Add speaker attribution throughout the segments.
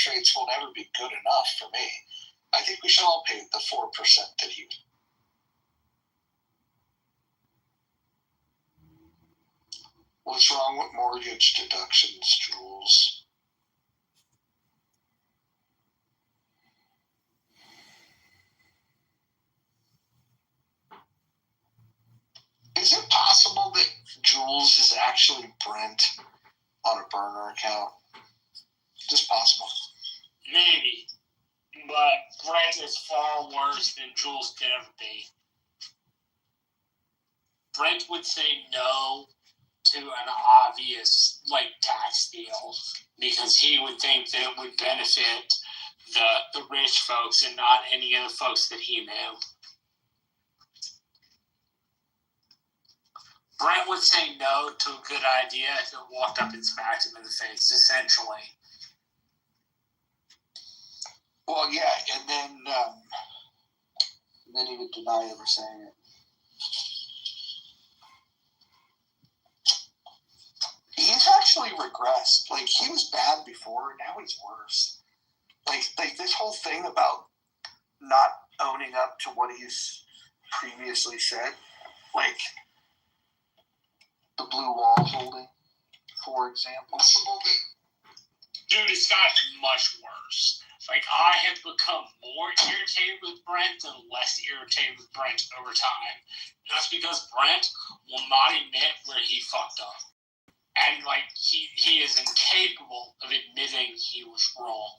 Speaker 1: tax rates will never be good enough for me. I think we should all pay the 4% that he. What's wrong with mortgage deductions, Jules? Is it possible that Jules is actually Brent on a burner account? Just possible.
Speaker 2: Maybe. But Brent is far worse than Jules could ever be. Brent would say no to an obvious, tax deal because he would think that it would benefit the rich folks and not any of the folks that he knew. Brent would say no to a good idea if it walked up and smacked him in the face, essentially.
Speaker 1: Well, yeah, and then he would deny ever saying it. He's actually regressed. He was bad before, now he's worse. Like this whole thing about not owning up to what he's previously said, the blue wall holding, for example.
Speaker 2: Dude, it's gotten much worse. I have become more irritated with Brent and less irritated with Brent over time. That's because Brent will not admit where he fucked up. And, he is incapable of admitting he was wrong.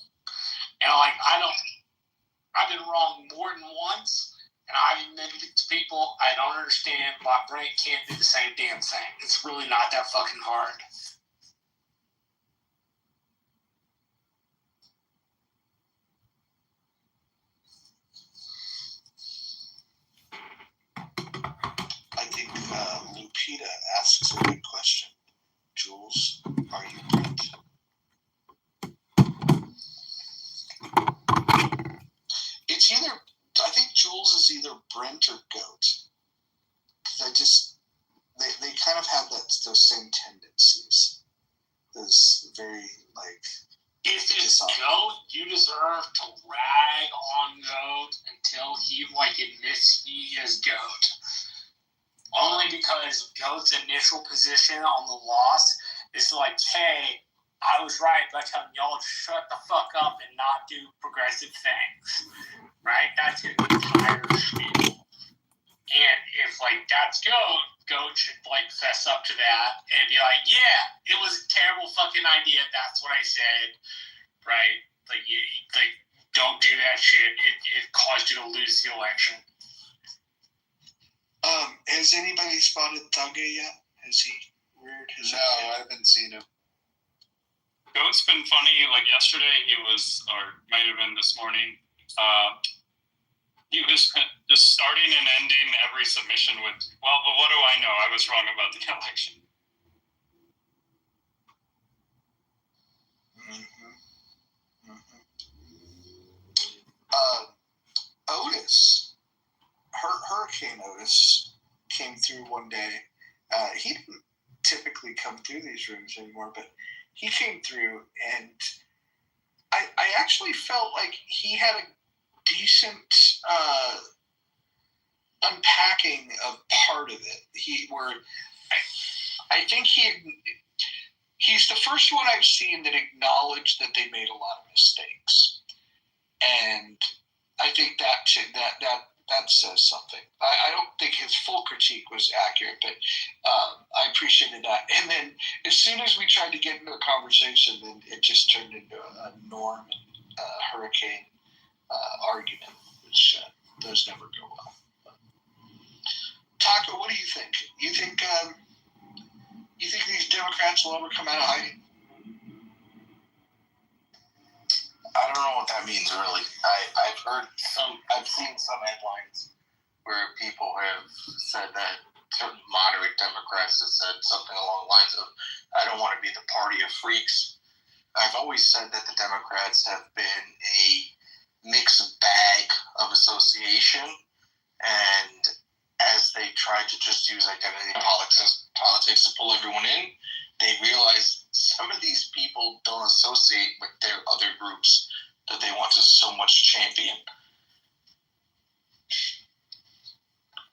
Speaker 2: And, I've been wrong more than once, and I've admitted it to people. I don't understand why Brent can't do the same damn thing. It's really not that fucking hard.
Speaker 1: I think Lupita asks a good question. Jules, are you Brent? It's either, I think Jules is either Brent or Goat. Because they kind of have those same tendencies. Those very,
Speaker 2: If it's Goat, you deserve to rag on Goat until he, admits he is Goat. Only because Goat's initial position on the loss is hey, I was right by telling y'all to shut the fuck up and not do progressive things. Right? That's his entire spiel. And if, that's Goat should, fess up to that and be yeah, it was a terrible fucking idea. That's what I said. Right? Don't do that shit. It caused you to lose the election.
Speaker 1: Has anybody spotted Thugga yet? Has he reared his
Speaker 3: No, I haven't seen him. Goat's been funny. Yesterday he was, or might have been this morning, he was just starting and ending every submission with, well, but what do I know? I was wrong about the election.
Speaker 1: Otis, Hurricane Otis, came through one day. He didn't typically come through these rooms anymore, but he came through, and I actually felt like he had a decent unpacking of part of it. I think he's the first one I've seen that acknowledged that they made a lot of mistakes, and I think that says something. I don't think his full critique was accurate, but I appreciated that. And then as soon as we tried to get into a conversation, then it just turned into a Norm and Hurricane argument, which those never go well. But, Taco, what do you think? You think these Democrats will ever come out of hiding?
Speaker 4: I don't know what that means, really. I've seen some headlines where people have said that certain moderate Democrats have said something along the lines of, I don't want to be the party of freaks. I've always said that the Democrats have been a mixed bag of association, and as they tried to just use identity politics to pull everyone in, they realized some of these people don't associate with their other groups that they want to so much champion.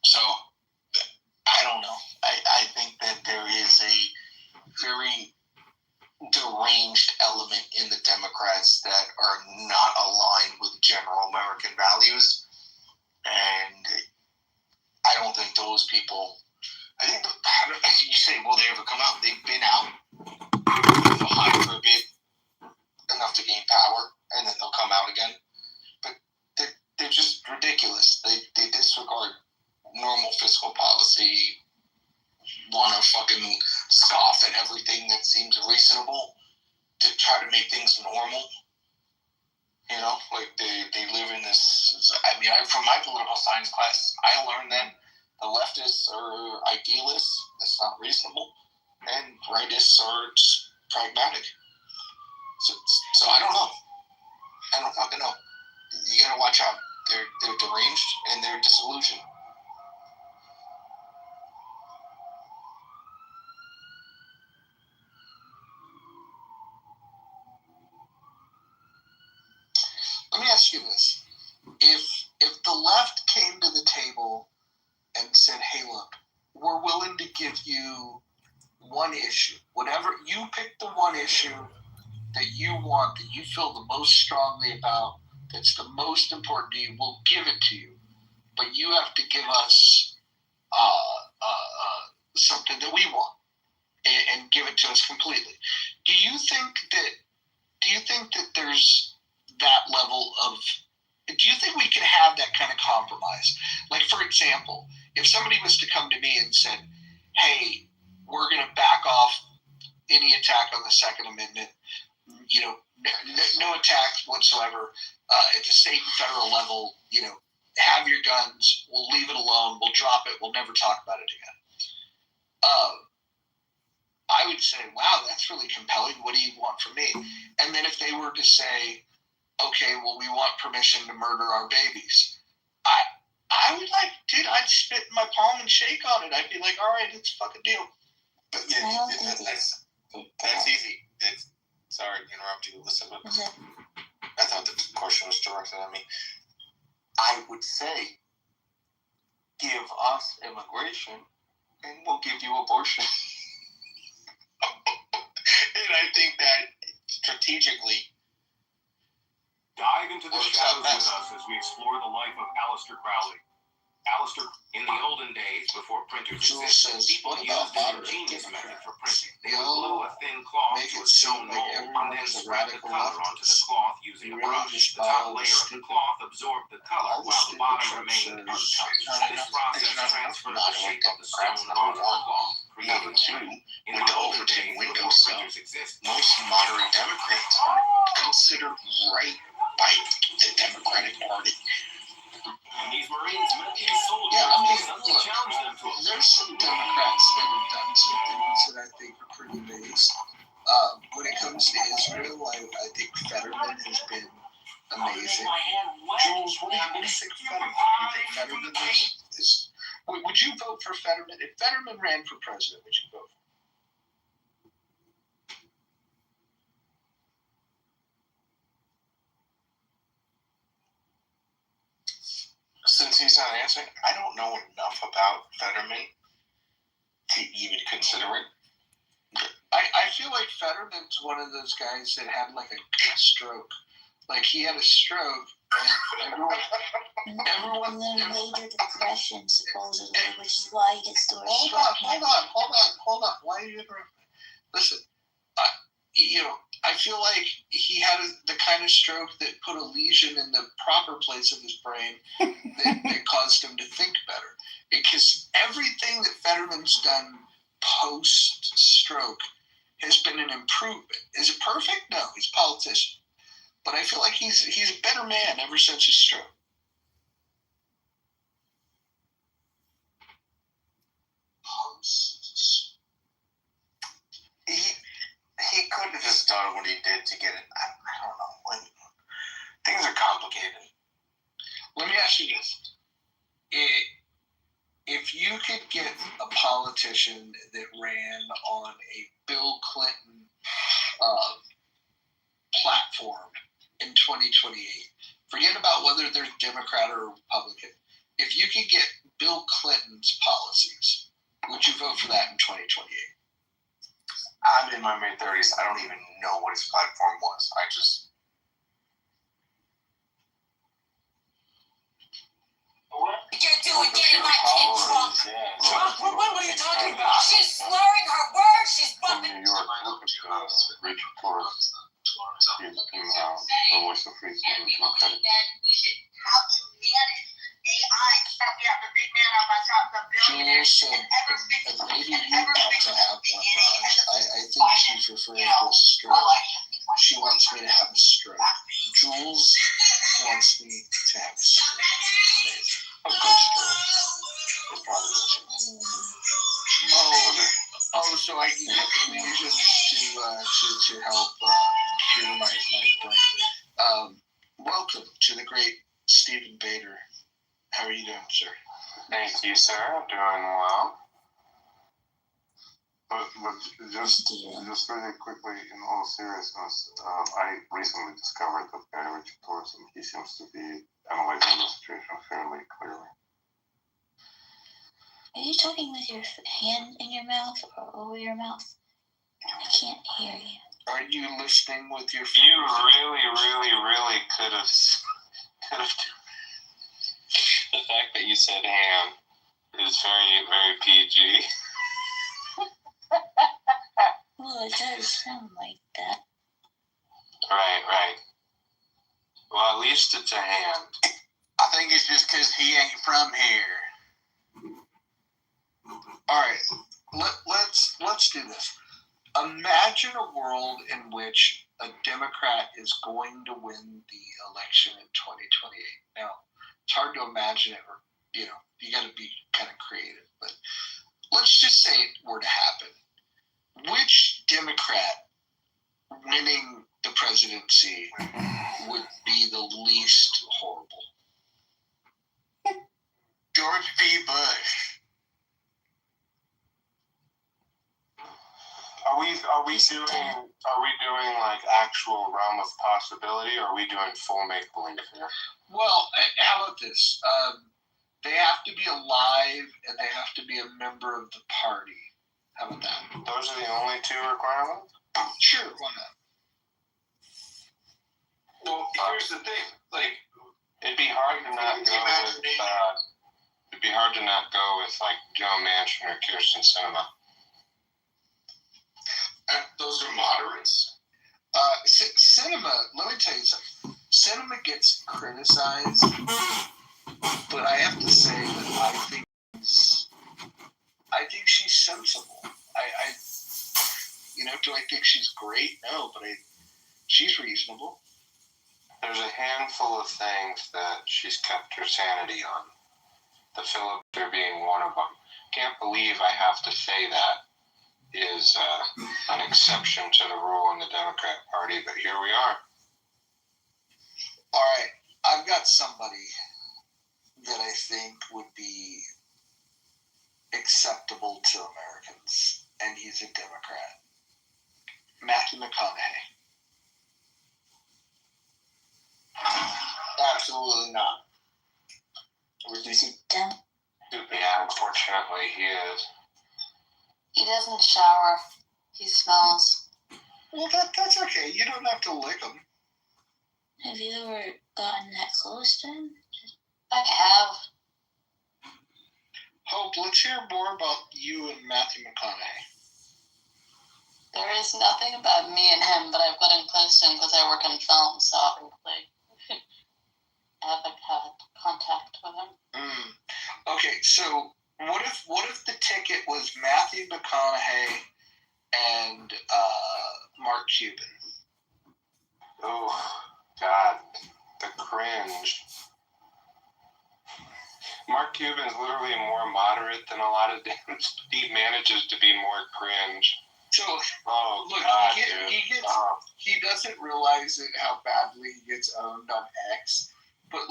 Speaker 4: So, I don't know. I think that there is a very deranged element in the Democrats that are not aligned with general American values. And I don't think those people, I think, you say, will they ever come out? They've been out, they'll hide for a bit, enough to gain power, and then they'll come out again. But they're just ridiculous. They disregard normal fiscal policy, want to fucking scoff at everything that seems reasonable to try to make things normal. You know, like they live in this. I mean, from my political science class, I learned that the leftists are idealists. That's not reasonable, and rightists are just pragmatic. So I don't know. I don't fucking know. You gotta watch out. They're deranged and they're disillusioned. Let me ask you this: if the left came to the table and said, "Hey, look, we're willing to give you one issue, whatever you pick, the one issue that you want, that you feel the most strongly about, that's the most important to you, we'll give it to you, but you have to give us something that we want and give it to us completely." Do you think that there's that level of? Do you think we can have that kind of compromise? Like, for example, if somebody was to come to me and said, "Hey, we're going to back off any attack on the Second Amendment, you know, no attack whatsoever at the state and federal level, you know, have your guns, we'll leave it alone, we'll drop it, we'll never talk about it again." I would say, wow, that's really compelling. What do you want from me? And then if they were to say, okay, well, we want permission to murder our babies, I would like, dude, I'd spit in my palm and shake on it. I'd be like, all right, it's a fucking deal. But yeah, that's easy. Sorry to interrupt you, Elizabeth. I thought the question was directed at me. I would say, give us immigration and we'll give you abortion. And I think that strategically,
Speaker 5: dive into the shadows with us as we explore the life of Aleister Crowley. Aleister, in the olden days, before printers existed, people used an ingenious method for printing. They would glue a thin cloth to a stone mold and then spread the color onto the cloth using a brush. The top layer of the cloth absorbed the color while the bottom remained untouched. This process transferred the shape of the stone onto the cloth, creating two. In the olden days, before printers existed,
Speaker 4: most moderate Democrats are considered right by the Democratic Party.
Speaker 5: And these Marines met these soldiers, challenge them to it.
Speaker 1: There's some Democrats that have done some things that I think are pretty amazing. When it comes to Israel, I think Fetterman has been amazing. Jules, what do you think of Fetterman? Do you think Fetterman is? Would you vote for Fetterman? If Fetterman ran for president, would you vote for him?
Speaker 4: Since he's not answering, I don't know enough about Fetterman to even consider it.
Speaker 1: I feel like Fetterman's one of those guys that had like a good stroke. Like he had a stroke, and everyone
Speaker 6: major depression supposedly, which is why he gets stories.
Speaker 1: Hold on. Why are you interrupting? Listen, I feel like he had the kind of stroke that put a lesion in the proper place of his brain that caused him to think better. Because everything that Fetterman's done post-stroke has been an improvement. Is it perfect? No, he's a politician. But I feel like he's a better man ever since his stroke.
Speaker 4: He could have just done what he did to get it. I don't know. Things are complicated.
Speaker 1: Let me ask you this. If you could get a politician that ran on a Bill Clinton whether it's Democrat or Republican, if you could get Bill Clinton's policies, would you vote for that in 2028?
Speaker 4: I'm in my mid-30s. I don't even know what his platform was.
Speaker 6: You're doing getting my kid drunk.
Speaker 2: What are you talking about?
Speaker 6: She's slurring her words. She's
Speaker 7: From
Speaker 6: bumping.
Speaker 7: New York, look at Rachel Torres. She's the voice of free speech and democratic.
Speaker 6: We should how to manage AI. We have the big man on my top, the billionaire.
Speaker 1: Jules said, maybe you ought to have one, Raj. I think she's referring to a stroke. She wants me to have a stroke. Jules wants me to have a stroke. Amazing. A good stroke. It's probably so I can get the lesions to help cure my brain. Welcome to the great Stephen Bader. How are you doing, sir?
Speaker 7: Thank you, sir. I'm doing well. But just really quickly, in all seriousness, I recently discovered that guy Richard Torres, and he seems to be analyzing the situation fairly clearly.
Speaker 6: Are you talking with your hand in your mouth or over your mouth? I can't hear you.
Speaker 1: Are you listening with your
Speaker 7: You really could have. The fact that you said ham is very, very PG.
Speaker 6: Well, it does sound like that.
Speaker 7: Right. Well, at least it's a ham.
Speaker 4: I think it's just because he ain't from here.
Speaker 1: All right, let's do this. Imagine a world in which a Democrat is going to win the election in 2028. Now, it's hard to imagine it, or you got to be kind of creative. But let's just say it were to happen. Which Democrat winning the presidency would be the least horrible?
Speaker 4: George B. Bush.
Speaker 7: Are we doing like actual realm of possibility, or are we doing full make believe here?
Speaker 1: Well, how about this? They have to be alive and they have to be a member of the party. How about that?
Speaker 7: Those are the only two requirements?
Speaker 1: Sure, why not?
Speaker 4: Well, here's the thing. Like,
Speaker 7: it'd be hard to not go with. It'd be hard to not go with like Joe Manchin or Kirsten Sinema.
Speaker 4: those are moderates.
Speaker 1: Cinema, let me tell you something. Cinema gets criticized, but I have to say that I think she's sensible. Do I think she's great? No, but she's reasonable.
Speaker 7: There's a handful of things that she's kept her sanity on. The filibuster being one of them. Can't believe I have to say that is an exception to the rule in the Democrat Party, but here we are.
Speaker 1: All right, I've got somebody that I think would be acceptable to Americans, and he's a Democrat. Matthew McConaughey.
Speaker 4: Absolutely not.
Speaker 6: Is it dumb?
Speaker 7: Yeah, unfortunately he is.
Speaker 8: He doesn't shower. He smells.
Speaker 1: Well, that's okay. You don't have to lick him.
Speaker 6: Have you ever gotten that close to him?
Speaker 8: I have.
Speaker 1: Hope, let's hear more about you and Matthew McConaughey.
Speaker 8: There is nothing about me and him, but I've gotten close to him because I work in film, so obviously I haven't had contact with him.
Speaker 1: Okay, so what if the ticket was Matthew McConaughey and Mark Cuban?
Speaker 7: Oh, God, the cringe. Mark Cuban's literally more moderate than a lot of Dems. He manages to be more cringe.
Speaker 1: So, look,
Speaker 7: God,
Speaker 1: he doesn't realize how badly he gets owned on X. But,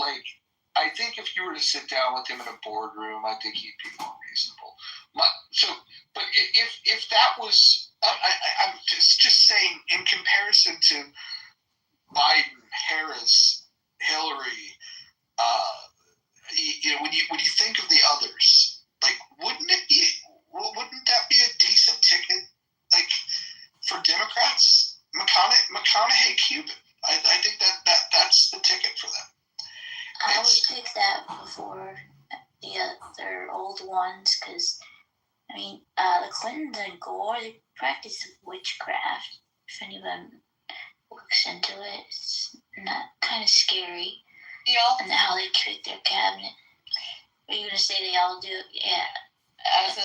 Speaker 1: I think if you were to sit down with him in a boardroom, I think he'd be more reasonable. But if that was, I'm just saying, in comparison to Biden, Harris, Hillary, When you think of the others, like, wouldn't that be a decent ticket, like, for Democrats? McConaughey, Cuban. I think that's the ticket for them.
Speaker 6: I would pick that before the other old ones, because the Clintons and Gore, they practice witchcraft. If anyone looks into it, it's not kind of scary.
Speaker 8: Yeah.
Speaker 6: And how they trick their cabinet. Are you gonna say they all do? Yeah.
Speaker 8: I was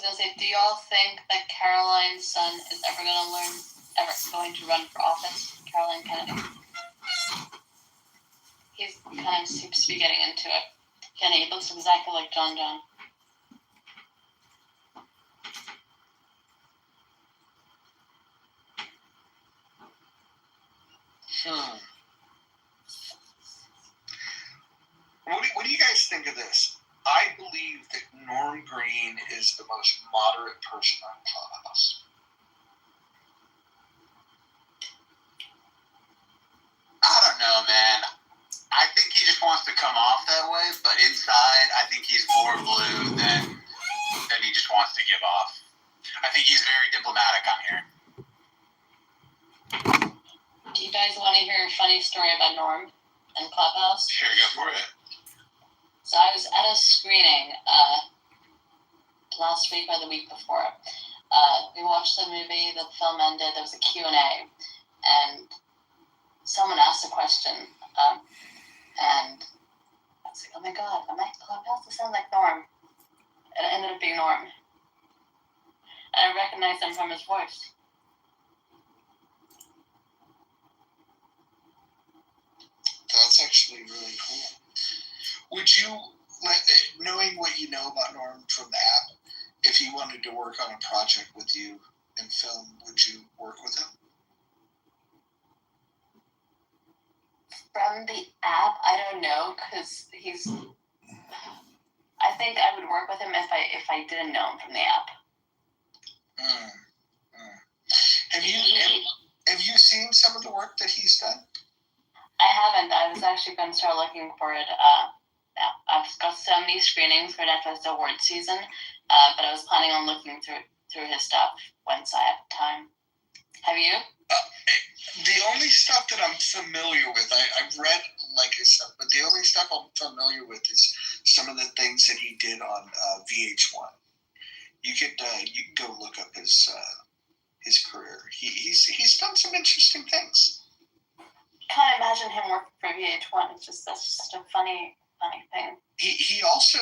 Speaker 8: gonna say, do y'all think that Caroline's son is ever going to run for office? Caroline Kennedy. He kind of seems to be getting into it. He looks exactly like John John.
Speaker 1: What do you guys think of this? I believe that Norm Green is the most moderate person on Clubhouse.
Speaker 9: I don't know, man. I think he just wants to come off that way, but inside, I think he's more blue than he just wants to give off. I think he's very diplomatic on here.
Speaker 8: Do you guys want to hear a funny story about Norm and Clubhouse?
Speaker 9: Sure, go for it.
Speaker 8: So I was at a screening last week or the week before. We watched the movie, the film ended, there was a Q&A, and someone asked a question, and I was like, oh my god, am I Clubhouse? This sounds like Norm. And it ended up being Norm. And I recognized him from his voice.
Speaker 1: That's actually really cool. Would you, knowing what you know about Norm from the app, if he wanted to work on a project with you in film, would you work with him?
Speaker 8: From the app, I don't know, because I think I would work with him if I didn't know him from the app.
Speaker 1: Have you seen some of the work that he's done?
Speaker 8: I haven't. I was actually going to start looking for it. I've got so many screenings right after the award season, but I was planning on looking through his stuff once I have time. Have you?
Speaker 1: The only stuff that I'm familiar with, I've read his stuff, but the only stuff I'm familiar with is some of the things that he did on VH1. You can go look up his career. He's done some interesting things.
Speaker 8: Can't imagine him working for VH1. That's just a funny thing.
Speaker 1: He also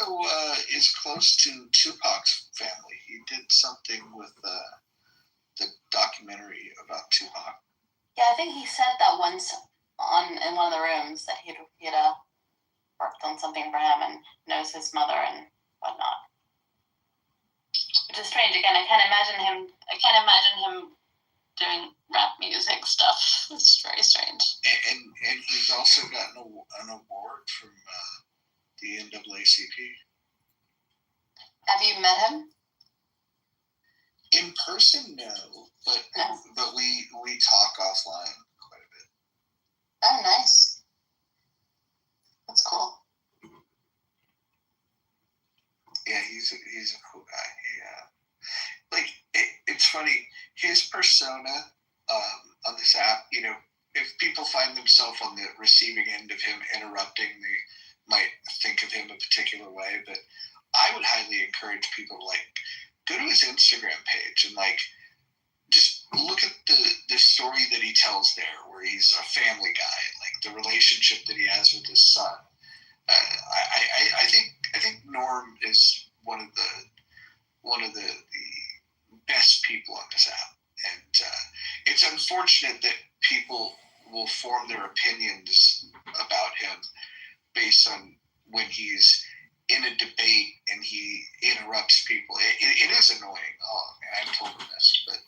Speaker 1: is close to Tupac's family. He did something with the documentary about Tupac.
Speaker 8: Yeah, I think he said that once in one of the rooms that he'd worked on something for him and knows his mother and whatnot. Which is strange. Again, I can't imagine him doing rap music stuff. It's very strange.
Speaker 1: And he's also gotten an award from the NAACP.
Speaker 8: Have you met him?
Speaker 1: In person, no, but we talk offline quite a bit.
Speaker 8: Oh, nice. That's cool.
Speaker 1: Yeah, he's a cool guy. It's funny, his persona on this app. If people find themselves on the receiving end of him interrupting, they might think of him a particular way. But I would highly encourage people to go to his Instagram page and just look at the story that he tells there, where he's a family guy, the relationship that he has with his son. I think Norm is one of the best people on this app, and it's unfortunate that people will form their opinions about him based on when he's in a debate and he interrupts people. It is annoying. Oh, man, I've told him this, but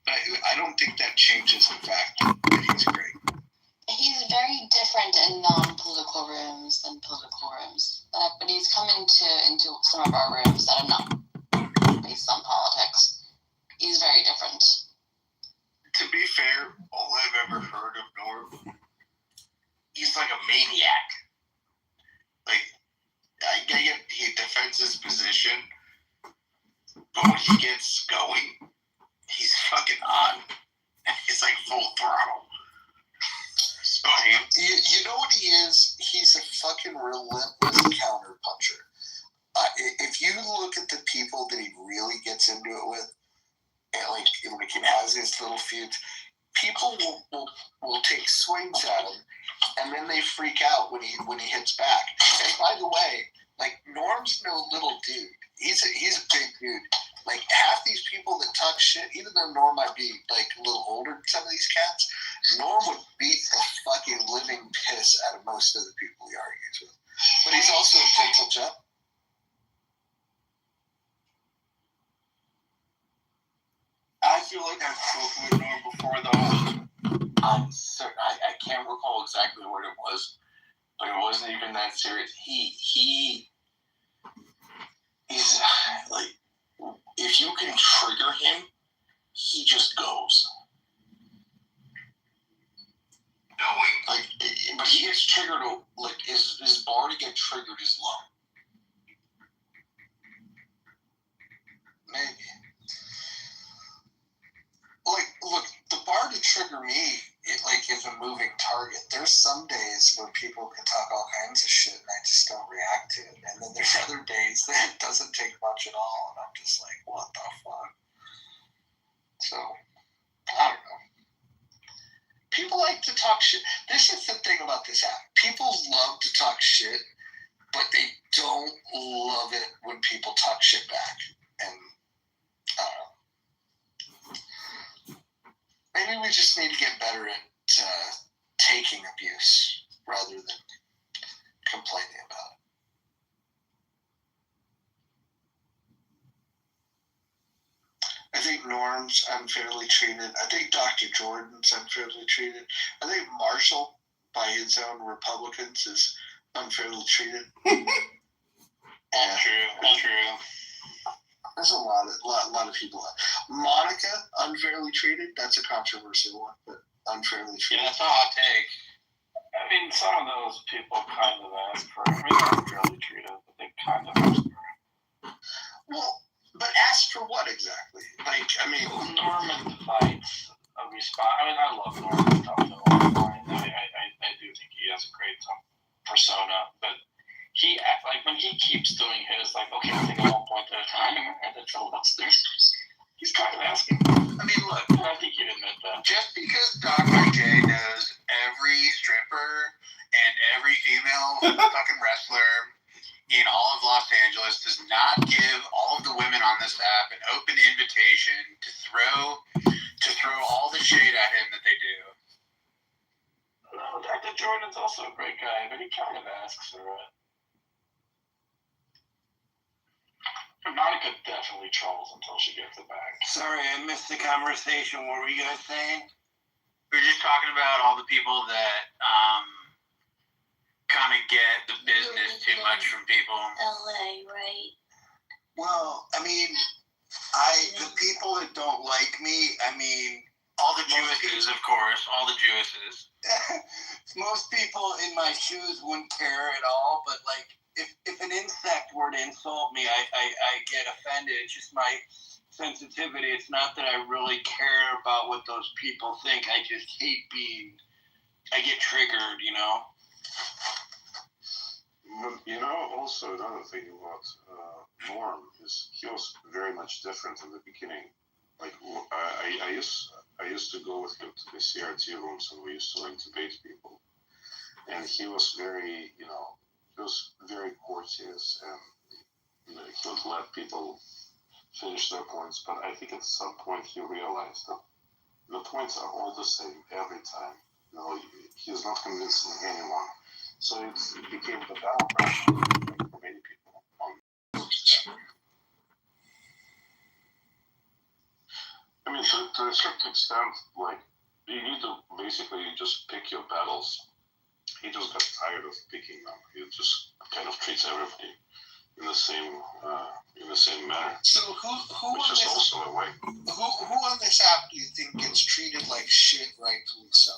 Speaker 1: I don't think that changes the fact that he's great.
Speaker 8: He's very different in non-political rooms than political rooms. But he's come into some of our rooms that are not based on politics. He's very different.
Speaker 4: To be fair, all I've ever heard of Norm, he's like a maniac.
Speaker 1: a fucking relentless counter puncher. If you look at the people that he really gets into it with, and like he has his little feuds, people will take swings at him, and then they freak out when he hits back. And by the way, like Norm's no little dude. He's a big dude. Like half these people that talk shit, even though Norm might be like a little older than some of these cats, Norm would beat the fucking living piss out of most of the people he argues with. But he's also a gentle gent.
Speaker 4: I feel like I've spoken with Norm before, though. I'm certain. I can't recall exactly what it was, but it wasn't even that serious. He's like, if you can trigger him, he just goes. Like, but he gets triggered. Like his bar to get triggered is low.
Speaker 1: Maybe. Like, look, the bar to trigger me, is a moving target. There's some days where people can talk all kinds of shit and I just don't react to it. And then there's other days that it doesn't take much at all. And I'm just like, what the fuck? So, I don't know. People like to talk shit. This is the thing about this app. People love to talk shit, but they don't love it when people talk shit back. And, I don't know. Maybe we just need to get better at taking abuse rather than complaining about it. I think Norm's unfairly treated. I think Dr. Jordan's unfairly treated. I think Marshall, by his own Republicans, is unfairly treated.
Speaker 3: True.
Speaker 1: There's a lot of people. Monica, unfairly treated. That's a controversial one, but unfairly treated.
Speaker 4: Yeah, that's a hot take.
Speaker 10: I mean, some of those people kind of ask for it. I mean, they're unfairly treated, but they kind of ask for it.
Speaker 1: Well, but ask for what exactly? Like, I mean,
Speaker 10: Norman provides a response. I mean, I love Norman. I do think he has a great persona, but he, like, when he keeps doing his, like, okay, I think at one point at a time, and it's a little, he's kind of asking.
Speaker 9: I mean, look,
Speaker 10: I think he'd admit that.
Speaker 9: just because Dr. J knows every stripper and every female fucking wrestler in all of Los Angeles does not give all of the women on this app an open invitation to throw all the shade at him that they do.
Speaker 10: No, Dr. Jordan's also a great guy, but he kind of asks for it. Monica definitely trolls until she gets it back.
Speaker 4: Sorry, I missed the conversation. What were you guys saying?
Speaker 9: We were just talking about all the people that kind of get the business too much from people.
Speaker 6: LA, right?
Speaker 4: Well, I mean, the people that don't like me, I mean,
Speaker 9: All the Jewesses, of course. All the Jewesses.
Speaker 4: most people in my shoes wouldn't care at all, but like, if an insect were to insult me, I get offended. It's just my sensitivity. It's not that I really care about what those people think. I just hate I get triggered, you know?
Speaker 11: You know, also another thing about Norm is he was very much different in the beginning. Like, I used to go with him to the CRT rooms and we used to like debate people. And he was very, he was very courteous and he would let people finish their points. But I think at some point he realized that the points are all the same every time. He's not convincing anyone. So it became the battleground for many people. I mean, to a certain extent, like, you need to basically just pick your battles. He just got tired of picking them. He just kind of treats everybody in the same manner.
Speaker 1: so who
Speaker 11: Which is also a way.
Speaker 1: who on this app do you think gets treated like shit, rightfully so?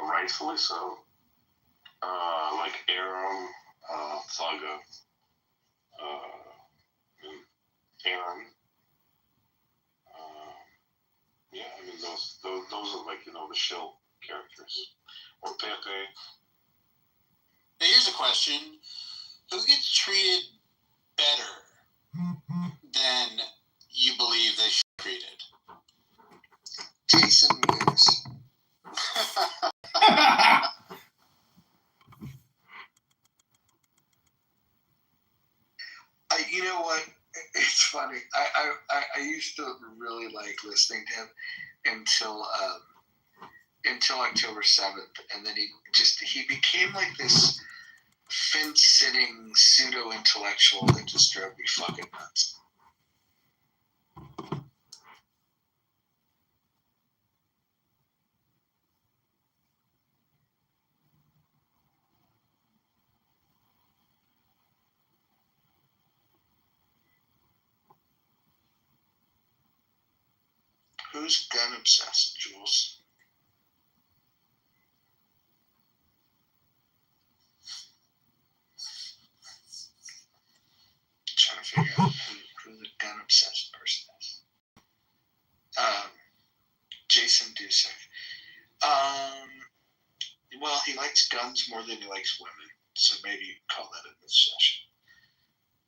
Speaker 11: Rightfully so. Like Aaron, Saga, Aaron. Yeah, I mean those are like the shill characters. Or Pepe.
Speaker 9: Now, here's a question. Who gets treated better than you believe they should be treated?
Speaker 1: Jason Mewes. You know what? It's funny. I used to really like listening to him until October 7th, and then he became like this fence-sitting pseudo-intellectual that just drove me fucking nuts. Who's gun obsessed, Jules? Trying to figure out who the gun obsessed person is. Jason Dusick. Well, he likes guns more than he likes women, so maybe you can call that an obsession.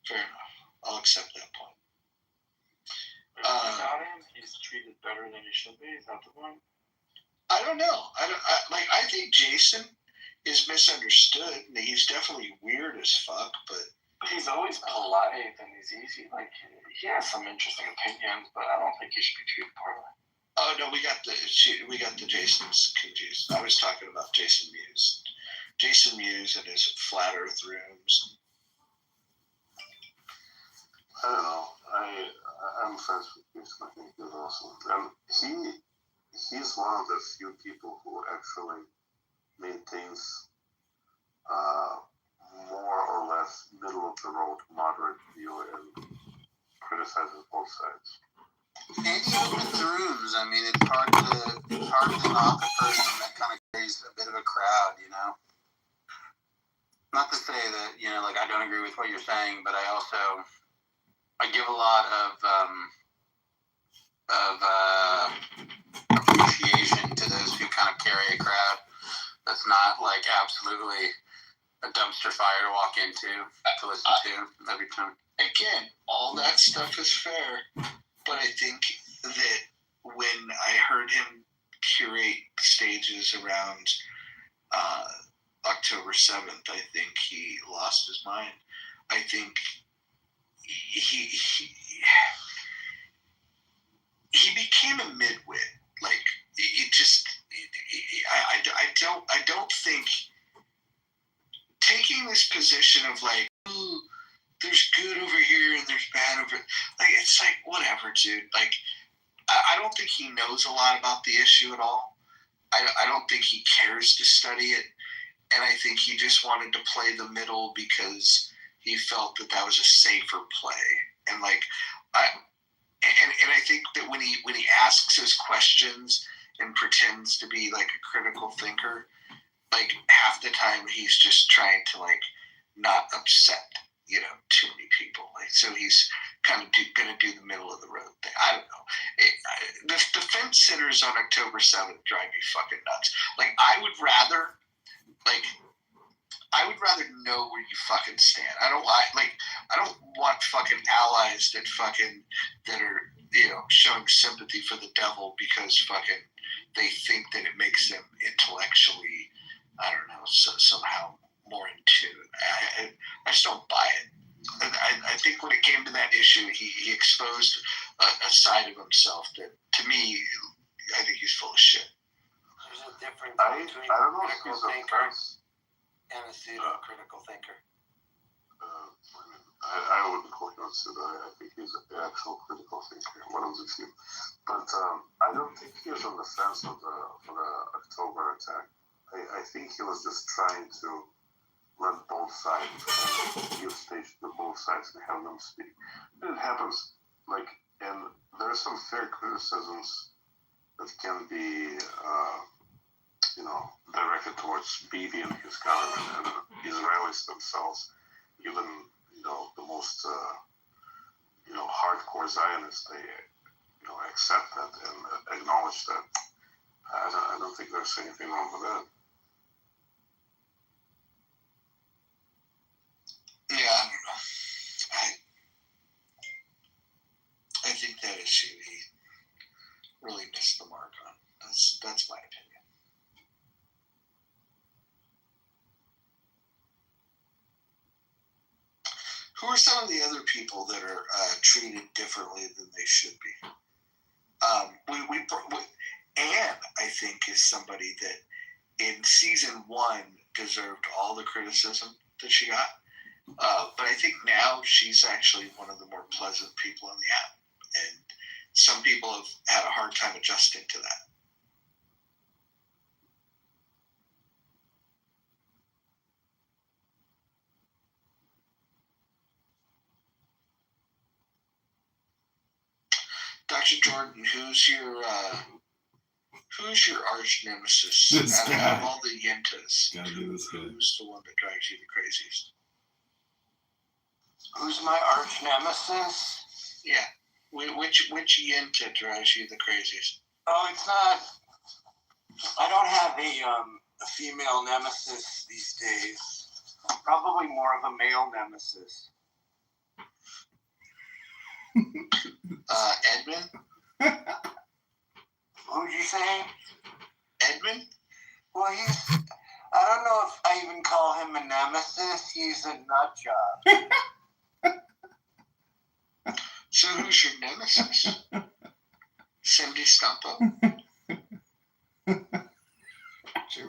Speaker 1: Fair enough. I'll accept that point.
Speaker 10: Without him, he's treated better than he should be. Is that the point?
Speaker 1: I don't know. I think Jason is misunderstood. He's definitely weird as fuck, but
Speaker 10: he's always polite and he's easy. Like, he has some interesting opinions, but I don't think he should be treated poorly.
Speaker 1: Oh no, we got the Jasons confused. I was talking about Jason Mewes. Jason Mewes and his flat Earth rooms.
Speaker 11: I don't know. I'm friends with Jason. I think he's awesome. And he's one of the few people who actually maintains more or less middle of the road moderate view and criticizes both sides.
Speaker 9: And he opens rooms. I mean, it's hard to knock a person that kind of carries a bit of a crowd, you know. Not to say that, you know, like, I don't agree with what you're saying, but I give a lot of appreciation to those who kind of carry a crowd that's not like absolutely a dumpster fire to walk into, to listen to every time.
Speaker 1: Again, all that stuff is fair, but I think that when I heard him curate stages around October 7th, I think he lost his mind. I think he became a midwit. Like, I don't think taking this position of like, ooh, there's good over here and there's bad over, like, it's like, whatever, dude. Like, I don't think he knows a lot about the issue at all. I don't think he cares to study it, and I think he just wanted to play the middle because he felt that was a safer play. And like, I think that when he asks his questions and pretends to be like a critical thinker, like, half the time he's just trying to like not upset, you know, too many people. Like, so he's kind of going to do the middle of the road thing. I don't know. The fence sitters on October 7th drive me fucking nuts. Like, I would rather know where you fucking stand. I don't want fucking allies that are, you know, showing sympathy for the devil because fucking they think that it makes them intellectually, I don't know, somehow more in tune. I just don't buy it. I think when it came to that issue, he exposed a side of himself that, to me, I think he's full of shit.
Speaker 12: There's a difference between
Speaker 11: I don't know
Speaker 12: a critical thinker and a pseudo-critical thinker.
Speaker 11: I wouldn't call him a pseudo. I think he's an actual critical thinker, one of the few. But I don't think he was on the fence for the October attack. I think he was just trying to let both sides give stage to both sides and have them speak. And it happens, like, and there are some fair criticisms that can be, you know, directed towards Bibi and his government and the Israelis themselves. Even, you know, the most, you know, hardcore Zionists, they, you know, accept that and acknowledge that. I don't think there's anything wrong with that.
Speaker 1: issue he really missed the mark on. That's my opinion. Who are some of the other people that are treated differently than they should be? Anne, I think, is somebody that in season 1 deserved all the criticism that she got. But I think now she's actually one of the more pleasant people on the app. And some people have had a hard time adjusting to that. Dr. Jordan, who's your arch nemesis
Speaker 13: This
Speaker 1: out
Speaker 13: guy.
Speaker 1: of all the Yentas?
Speaker 13: Gotta be this guy.
Speaker 1: Who's the one that drives you the craziest?
Speaker 12: Who's my arch nemesis?
Speaker 1: Yeah. Which Yenta drives you the craziest?
Speaker 12: Oh, it's not. I don't have a female nemesis these days. Probably more of a male nemesis.
Speaker 1: Edmund?
Speaker 12: Who'd you say?
Speaker 1: Edmund?
Speaker 12: Well, I don't know if I even call him a nemesis. He's a nut job.
Speaker 1: So who's your nemesis? Cindy Stumpo?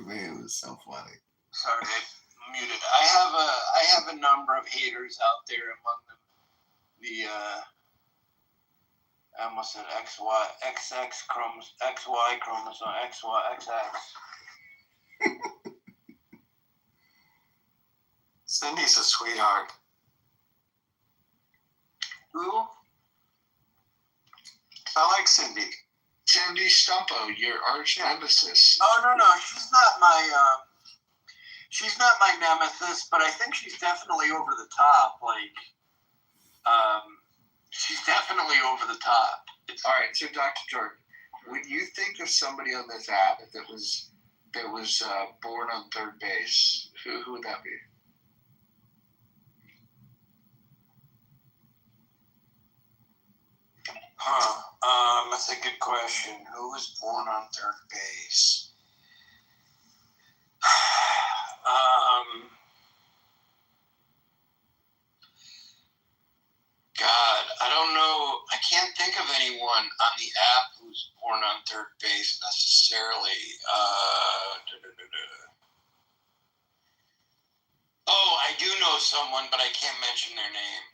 Speaker 13: Man, it was so funny.
Speaker 12: Sorry, I muted. I have a number of haters out there, among them the I almost said XX chromosome, XY chromosome, XX.
Speaker 7: Cindy's a sweetheart.
Speaker 12: Who?
Speaker 7: I like Cindy.
Speaker 1: Cindy Stumpo, your arch nemesis.
Speaker 12: Oh no, she's not my nemesis, but I think she's definitely over the top. She's definitely over the top.
Speaker 1: All right, so Dr. Jordan, when you think of somebody on this app that was born on third base, who would that be?
Speaker 12: That's a good question. Who was born on third base? God, I don't know. I can't think of anyone on the app who's born on third base necessarily. Oh, I do know someone, but I can't mention their name.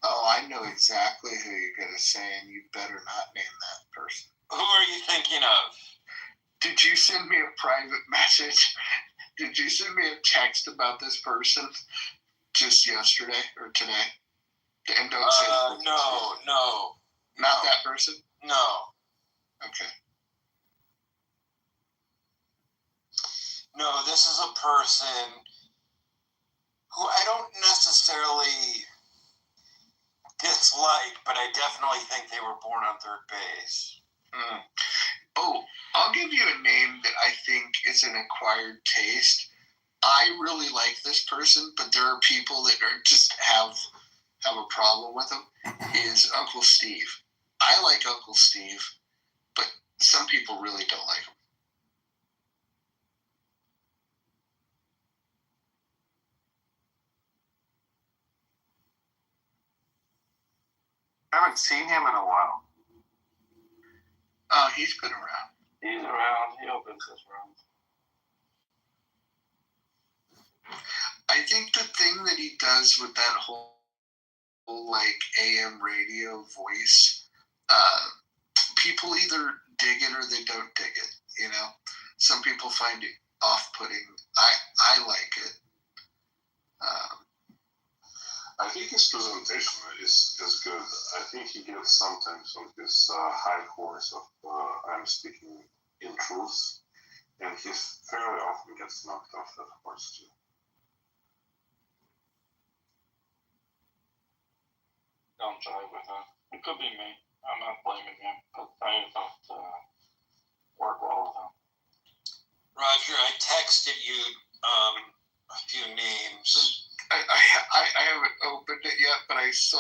Speaker 1: Oh, I know exactly who you're going to say, and you better not name that person.
Speaker 12: Who are you thinking of?
Speaker 1: Did you send me a private message? Did you send me a text about this person just yesterday or today? And don't say that.
Speaker 12: No.
Speaker 1: Not that person?
Speaker 12: No.
Speaker 1: Okay.
Speaker 12: No, this is a person who I don't necessarily dislike, but I definitely think they were born on third base.
Speaker 1: Mm. Oh, I'll give you a name that I think is an acquired taste. I really like this person, but there are people that are just have a problem with him, is Uncle Steve. I like Uncle Steve, but some people really don't like him.
Speaker 7: I haven't seen him in a while.
Speaker 1: Oh, he's been around.
Speaker 10: He's around. He opens his rooms.
Speaker 1: I think the thing that he does with that whole like AM radio voice, people either dig it or they don't dig it. You know, some people find it off-putting. I like it.
Speaker 11: I think his presentation is good. I think he gets sometimes on his high horse of I'm speaking in truth, and he fairly often gets knocked off that horse too.
Speaker 10: Don't jive with him. It could be me. I'm not blaming him, but I don't work well with him.
Speaker 12: Roger, I texted you a few names.
Speaker 1: I haven't opened it yet, but I saw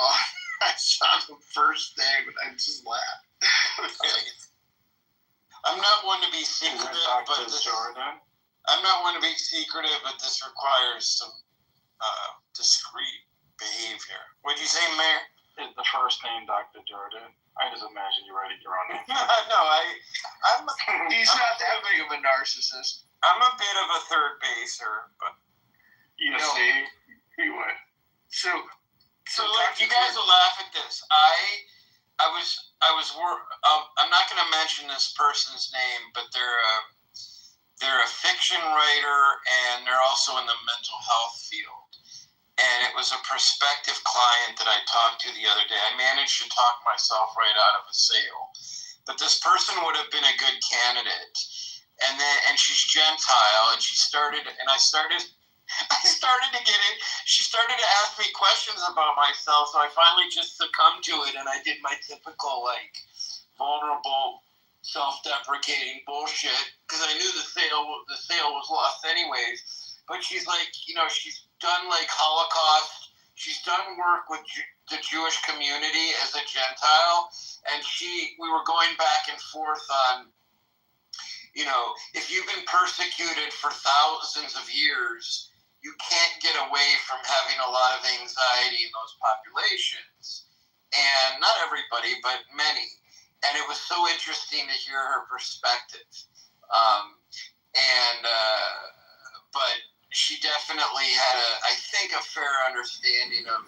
Speaker 1: I saw the first name and I just laughed.
Speaker 12: I'm not one to be secretive, but I'm not one to be secretive, but this requires some discreet behavior. What'd you say, Mayor?
Speaker 10: Is the first name Dr. Jordan? I just imagine you writing your own name.
Speaker 12: No,
Speaker 1: He's not that big of a narcissist.
Speaker 12: I'm a bit of a third baser, but
Speaker 10: You see, he would.
Speaker 12: so look, you guys will laugh at this. I'm not going to mention this person's name, but they're a fiction writer and they're also in the mental health field. And it was a prospective client that I talked to the other day. I managed to talk myself right out of a sale. But this person would have been a good candidate. And she's Gentile, and I started to get it. She started to ask me questions about myself, so I finally just succumbed to it, and I did my typical, vulnerable, self-deprecating bullshit, because I knew the sale was lost anyways. But she's she's done Holocaust. She's done work with the Jewish community as a Gentile, and we were going back and forth on, if you've been persecuted for thousands of years, you can't get away from having a lot of anxiety in those populations. And not everybody, but many. And it was so interesting to hear her perspective. But she definitely had I think a fair understanding of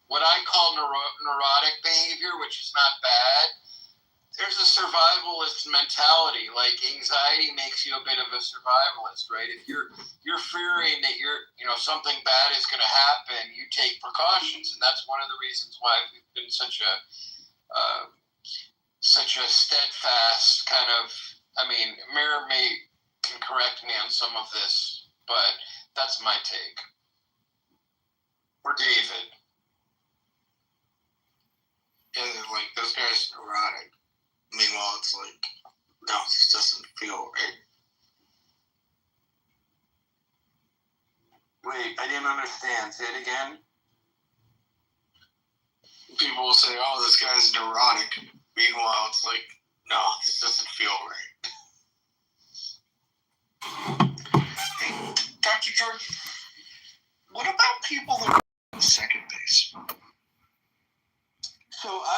Speaker 12: what I call neurotic behavior, which is not bad. There's a survivalist mentality. Anxiety makes you a bit of a survivalist, right? If you're fearing that something bad is going to happen, you take precautions, and that's one of the reasons why we've been such a steadfast kind of. Mayor can correct me on some of this, but that's my take. Or David.
Speaker 4: And this guy's neurotic. Meanwhile, it's no, this doesn't feel right.
Speaker 12: Wait, I didn't understand. Say it again.
Speaker 4: People will say, "Oh, this guy's neurotic." Meanwhile, it's no, this doesn't feel right.
Speaker 1: Hey, Dr. Jordan, what about people that are on second base?
Speaker 12: So I